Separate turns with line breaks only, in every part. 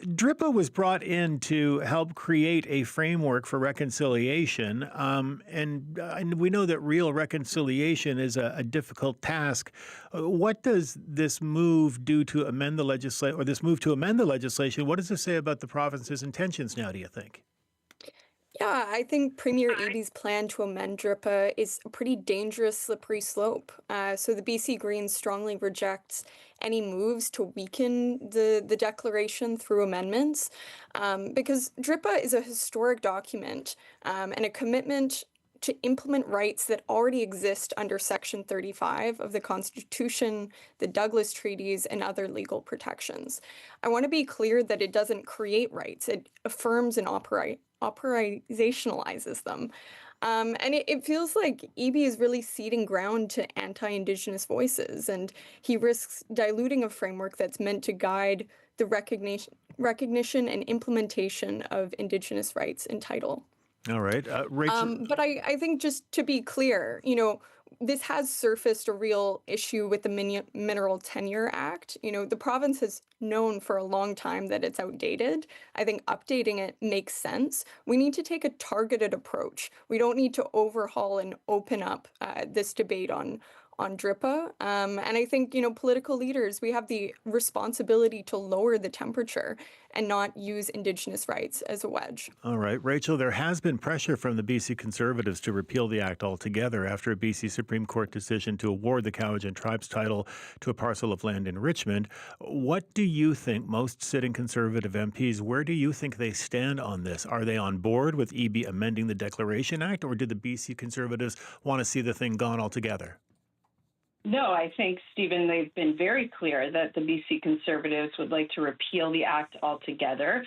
DRIPA was brought in to help create a framework for reconciliation, and we know that real reconciliation is a difficult task. What does this move do to amend the legislation, or this move to amend the legislation? What does this say about the province's intentions now, do you think?
Yeah, I think Premier Abie's plan to amend DRIPA is a pretty dangerous slippery slope. So the BC Greens strongly rejects any moves to weaken the declaration through amendments, because DRIPA is a historic document and a commitment to implement rights that already exist under Section 35 of the Constitution, the Douglas Treaties, and other legal protections. I want to be clear that it doesn't create rights, it affirms and operationalizes them. And it feels like Eby is really ceding ground to anti-Indigenous voices, and he risks diluting a framework that's meant to guide the recognition and implementation of Indigenous rights in title.
All right. Rachel.
But I think just to be clear, this has surfaced a real issue with the Mineral Tenure Act. The province has known for a long time that it's outdated. I think updating it makes sense. We need to take a targeted approach. We don't need to overhaul and open up this debate on DRIPA. And I think, political leaders, we have the responsibility to lower the temperature and not use Indigenous rights as a wedge.
All right. Rachel, there has been pressure from the BC Conservatives to repeal the act altogether after a BC Supreme Court decision to award the Cowichan Tribes title to a parcel of land in Richmond. What do you think, most sitting Conservative MPs, where do you think they stand on this? Are they on board with Eby amending the Declaration Act, or do the BC Conservatives want to see the thing gone altogether?
No, I think, Stephen, they've been very clear that the BC Conservatives would like to repeal the act altogether.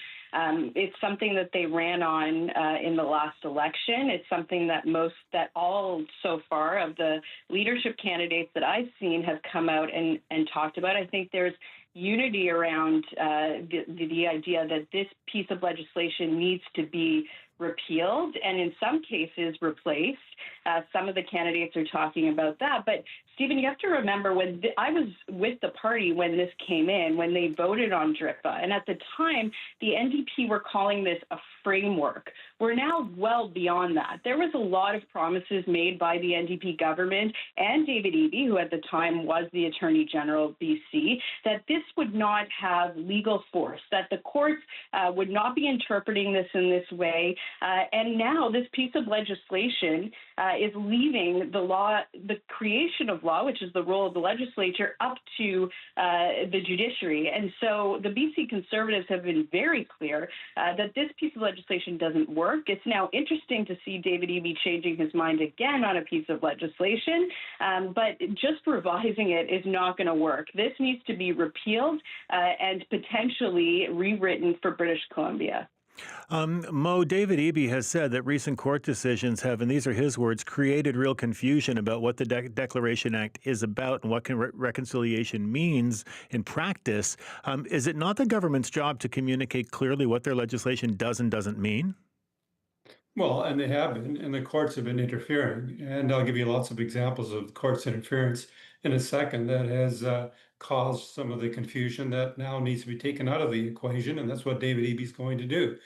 It's something that they ran on in the last election. It's something that all so far of the leadership candidates that I've seen have come out and talked about. I think there's unity around the idea that this piece of legislation needs to be repealed and in some cases replaced. Some of the candidates are talking about that. But Stephen, you have to remember when I was with the party when this came in, when they voted on DRIPA. And at the time, the NDP were calling this a framework. We're now well beyond that. There was a lot of promises made by the NDP government and David Eby, who at the time was the Attorney General of BC, that this would not have legal force, that the courts would not be interpreting this in this way. And now this piece of legislation is leaving the creation of law, which is the role of the legislature, up to the judiciary. And so the BC Conservatives have been very clear that this piece of legislation doesn't work. It's now interesting to see David Eby changing his mind again on a piece of legislation, but just revising it is not going to work. This needs to be repealed and potentially rewritten for British Columbia.
Moe, David Eby has said that recent court decisions have, and these are his words, created real confusion about what the Declaration Act is about and what reconciliation means in practice. Is it not the government's job to communicate clearly what their legislation does and doesn't mean?
Well, and they have been, and the courts have been interfering. And I'll give you lots of examples of courts interference in a second that has caused some of the confusion that now needs to be taken out of the equation. And that's what David Eby is going to do.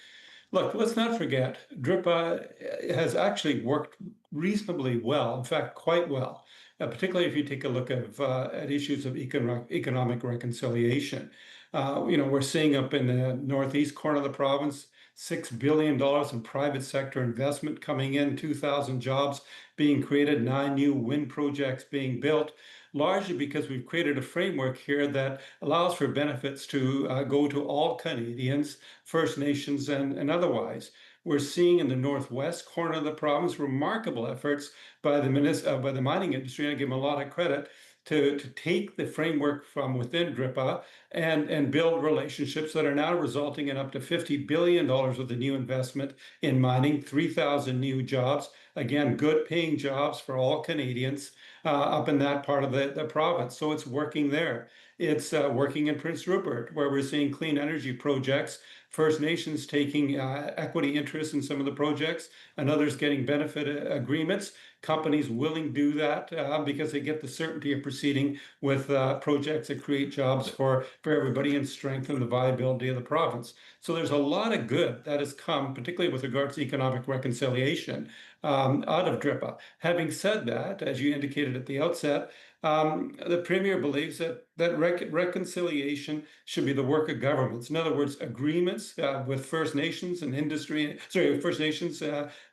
Look, let's not forget, DRIPA has actually worked reasonably well, in fact, quite well, particularly if you take a look at issues of economic reconciliation. We're seeing up in the northeast corner of the province, $6 billion in private sector investment coming in, 2,000 jobs being created, 9 new wind projects being built, largely because we've created a framework here that allows for benefits to go to all Canadians, First Nations, and otherwise. We're seeing in the northwest corner of the province remarkable efforts by the mining industry, and I give them a lot of credit, to take the framework from within DRIPA and build relationships that are now resulting in up to $50 billion worth of new investment in mining, 3,000 new jobs, again, good paying jobs for all Canadians up in that part of the province. So it's working there. It's working in Prince Rupert, where we're seeing clean energy projects, First Nations taking equity interest in some of the projects, and others getting benefit agreements. Companies willing to do that because they get the certainty of proceeding with projects that create jobs for everybody and strengthen the viability of the province. So there's a lot of good that has come, particularly with regards to economic reconciliation, out of DRIPA. Having said that, as you indicated at the outset, the Premier believes that reconciliation should be the work of governments. In other words, agreements with First Nations and industry, First Nations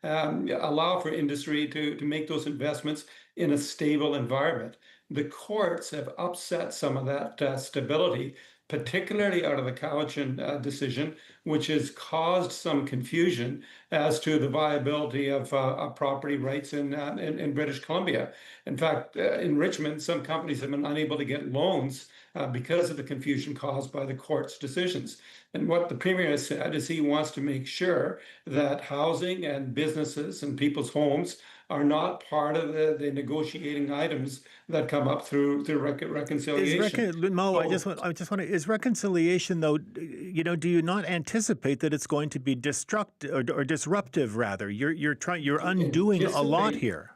allow for industry to make those investments in a stable environment. The courts have upset some of that stability, particularly out of the Cowichan decision, which has caused some confusion as to the viability of property rights in British Columbia. In fact, in Richmond, some companies have been unable to get loans because of the confusion caused by the court's decisions. And what the Premier has said is he wants to make sure that housing and businesses and people's homes are not part of the negotiating items that come up through reconciliation.
Moe, I just want to, is reconciliation though, do you not anticipate that it's going to be destructive or disruptive rather? You're undoing a lot here.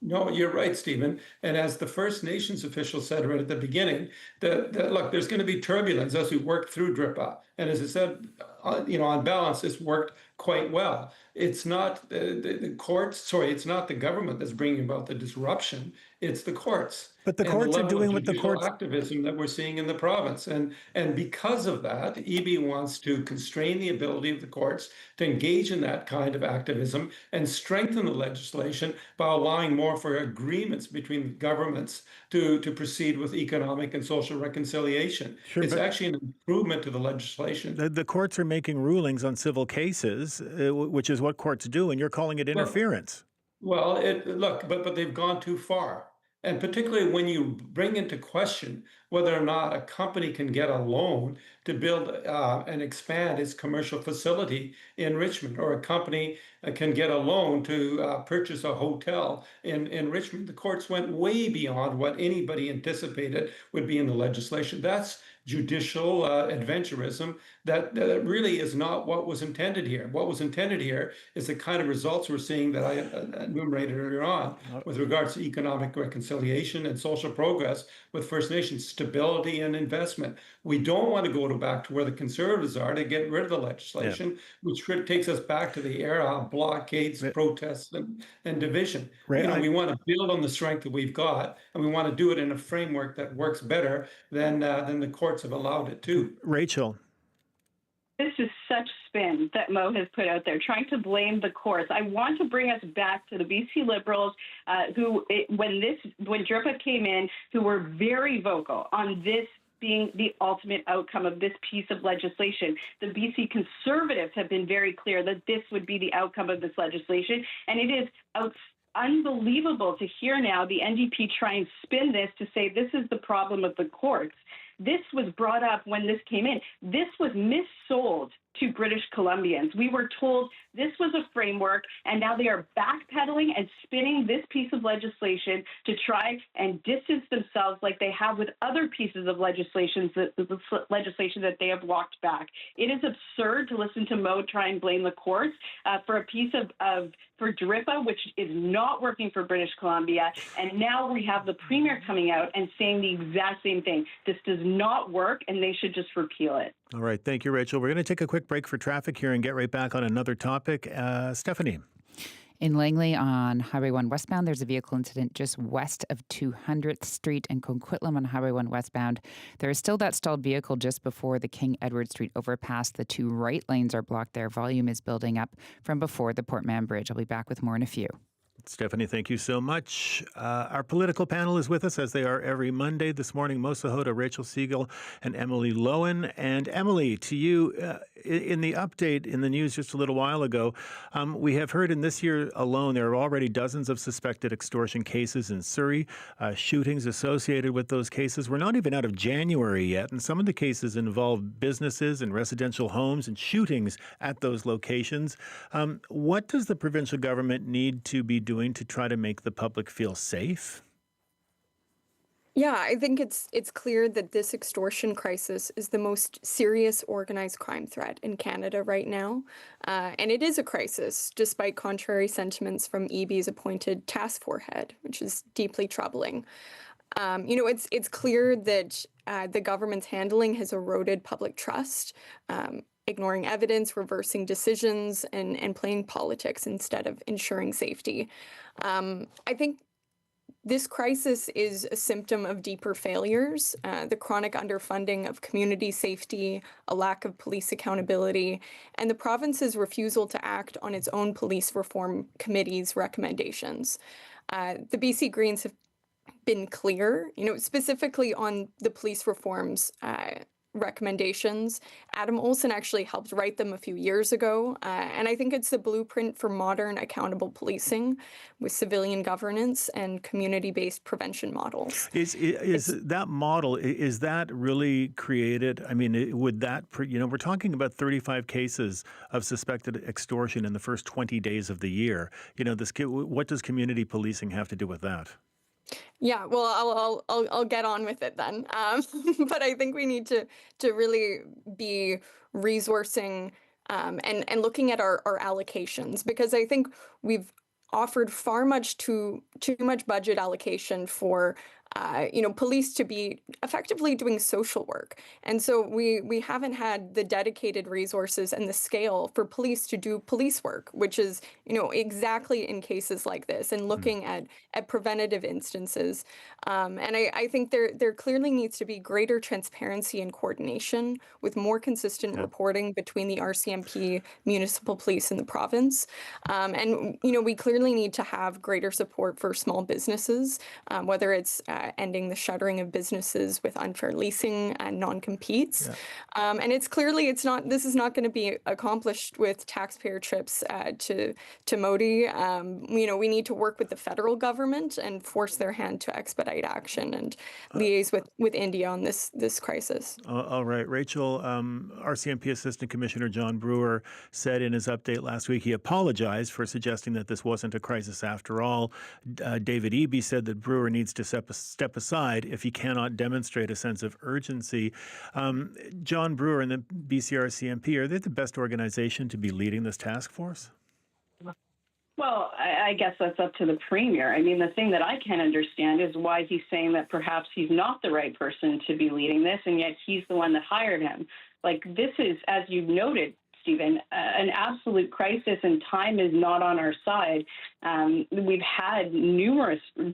No, you're right, Stephen. And as the First Nations official said right at the beginning, that look, there's going to be turbulence as we work through DRIPA. And as I said, on balance, it's worked quite well. It's not the courts, it's not the government that's bringing about the disruption. It's the courts.
But the courts are doing what the courts
activism that we're seeing in the province, and because of that, EB wants to constrain the ability of the courts to engage in that kind of activism and strengthen the legislation by allowing more for agreements between governments to proceed with economic and social reconciliation. Sure, it's actually an improvement to the legislation.
The courts are making rulings on civil cases, which is what courts do, and you're calling it interference.
Well, but they've gone too far. And particularly when you bring into question whether or not a company can get a loan to build and expand its commercial facility in Richmond, or a company can get a loan to purchase a hotel in Richmond. The courts went way beyond what anybody anticipated would be in the legislation. That's judicial adventurism that really is not what was intended here. What was intended here is the kind of results we're seeing that I enumerated earlier on with regards to economic reconciliation and social progress with First Nations, stability and investment. We don't want to go back to where the Conservatives are to get rid of the legislation, which takes us back to the era of blockades, protests, and division.
Right.
We want to build on the strength that we've got, and we want to do it in a framework that works better than the courts have allowed it to.
Rachel.
This is such spin that Moe has put out there, trying to blame the courts. I want to bring us back to the BC Liberals, when DRIPA came in, who were very vocal on this being the ultimate outcome of this piece of legislation. The BC Conservatives have been very clear that this would be the outcome of this legislation, and it is unbelievable to hear now the NDP try and spin this to say this is the problem of the courts. This was brought up when this came in. This was missold to British Columbians. We were told this was a framework, and now they are backpedaling and spinning this piece of legislation to try and distance themselves like they have with other pieces of legislation that they have walked back. It is absurd to listen to Moe try and blame the courts for a piece for DRIPA, which is not working for British Columbia. And now we have the Premier coming out and saying the exact same thing. This does not work, and they should just repeal it.
All right. Thank you, Rachel. We're going to take a quick break for traffic here and get right back on another topic. Stephanie.
In Langley on Highway 1 westbound, there's a vehicle incident just west of 200th Street, and Coquitlam on Highway 1 westbound. There is still that stalled vehicle just before the King Edward Street overpass. The two right lanes are blocked there. Volume is building up from before the Port Mann Bridge. I'll be back with more in a few.
Stephanie, thank you so much. Our political panel is with us, as they are every Monday. This morning, Moe Sihota, Rachael Segal, and Emily Lowan. And Emily, to you, in the update in the news just a little while ago, we have heard in this year alone, there are already dozens of suspected extortion cases in Surrey, shootings associated with those cases. We're not even out of January yet, and some of the cases involve businesses and residential homes and shootings at those locations. What does the provincial government need to be doing to try to make the public feel safe?
Yeah, I think it's clear that this extortion crisis is the most serious organized crime threat in Canada right now. And it is a crisis, despite contrary sentiments from EB's appointed task force head, which is deeply troubling. It's clear that the government's handling has eroded public trust, ignoring evidence, reversing decisions, and playing politics instead of ensuring safety. I think this crisis is a symptom of deeper failures, the chronic underfunding of community safety, a lack of police accountability, and the province's refusal to act on its own police reform committee's recommendations. The BC Greens have been clear, specifically on the police reforms recommendations. Adam Olsen actually helped write them a few years ago, and I think it's the blueprint for modern accountable policing with civilian governance and community-based prevention models.
Is that model, is that really created? I mean, would that, we're talking about 35 cases of suspected extortion in the first 20 days of the year. What does community policing have to do with that?
Yeah, well, I'll get on with it then. But I think we need to really be resourcing and looking at our allocations, because I think we've offered too much budget allocation for police to be effectively doing social work. And so we haven't had the dedicated resources and the scale for police to do police work, which is, exactly in cases like this and looking at preventative instances. And I think there clearly needs to be greater transparency and coordination with more consistent reporting between the RCMP, municipal police, and the province. And we clearly need to have greater support for small businesses, whether it's ending the shuttering of businesses with unfair leasing and non-competes. And this is not going to be accomplished with taxpayer trips to Modi. We need to work with the federal government and force their hand to expedite action and liaise with India on this crisis.
All right. Rachael, RCMP Assistant Commissioner John Brewer said in his update last week he apologized for suggesting that this wasn't a crisis after all. David Eby said that Brewer needs to step aside if he cannot demonstrate a sense of urgency. John Brewer and the BC RCMP, are they the best organization to be leading this task force?
Well, I guess that's up to the Premier. I mean, the thing that I can't understand is why he's saying that perhaps he's not the right person to be leading this, and yet he's the one that hired him. Like, this is, as you noted, Stephen, an absolute crisis, and time is not on our side. We've had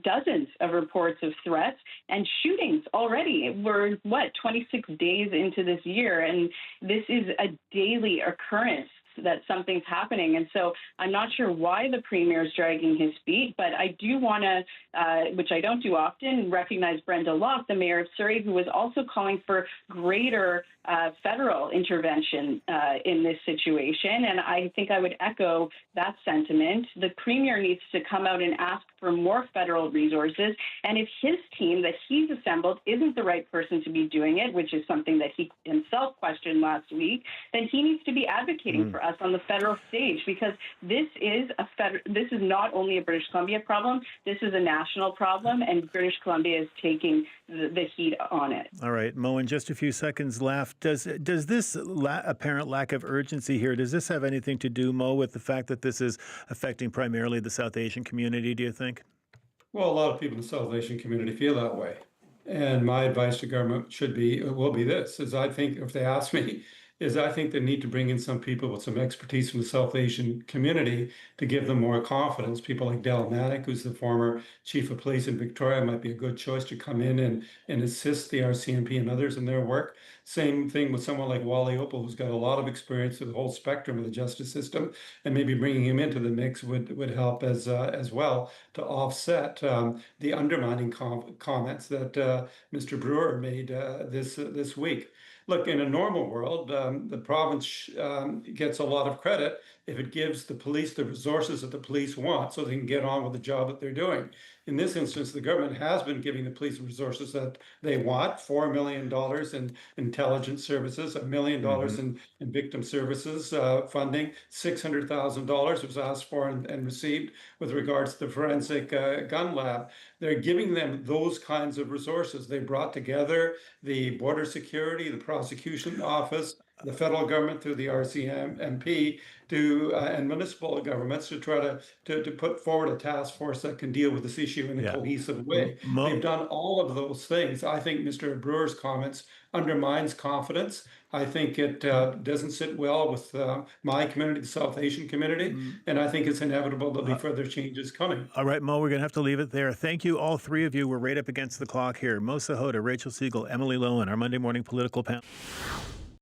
dozens of reports of threats and shootings already. We're, 26 days into this year, and this is a daily occurrence that something's happening. And so I'm not sure why the Premier is dragging his feet, but I do want to, which I don't do often, recognize Brenda Locke, the Mayor of Surrey, who was also calling for greater federal intervention in this situation. And I think I would echo that sentiment. The Premier needs to come out and ask for more federal resources. And if his team that he's assembled isn't the right person to be doing it, which is something that he himself questioned last week, then he needs to be advocating for us on the federal stage, because this is not only a British Columbia problem, this is a national problem, and British Columbia is taking the heat on it.
All right, Moe, in just a few seconds left, does this apparent lack of urgency here, does this have anything to do, Moe, with the fact that this is affecting primarily the South Asian community, do you think?
Well, a lot of people in the South Asian community feel that way. And my advice to government will be this, is I think, if they ask me, I think they need to bring in some people with some expertise from the South Asian community to give them more confidence. People like Del Maddock, who's the former chief of police in Victoria, might be a good choice to come in and assist the RCMP and others in their work. Same thing with someone like Wally Opal, who's got a lot of experience with the whole spectrum of the justice system, and maybe bringing him into the mix would help as well to offset the undermining comments that Mr. Brewer made this week. Look, in a normal world, the province gets a lot of credit if it gives the police the resources that the police want so they can get on with the job that they're doing. in this instance, the government has been giving the police resources that they want: $4 million in intelligence services, $1 million in victim services funding, $600,000 was asked for and received with regards to the forensic gun lab. They're giving them those kinds of resources. They brought together the border security, the prosecution office, the federal government through the RCMP and municipal governments to try to put forward a task force that can deal with this issue in a cohesive way. They've done all of those things. I think Mr. Brewer's comments undermines confidence. I think it doesn't sit well with my community, the South Asian community, and I think it's inevitable there'll be further changes coming.
All right, Mo, we're going to have to leave it there. Thank you, all three of you. We're right up against the clock here. Moe Sihota, Rachael Segal, Emily Lowan, our Monday morning political panel.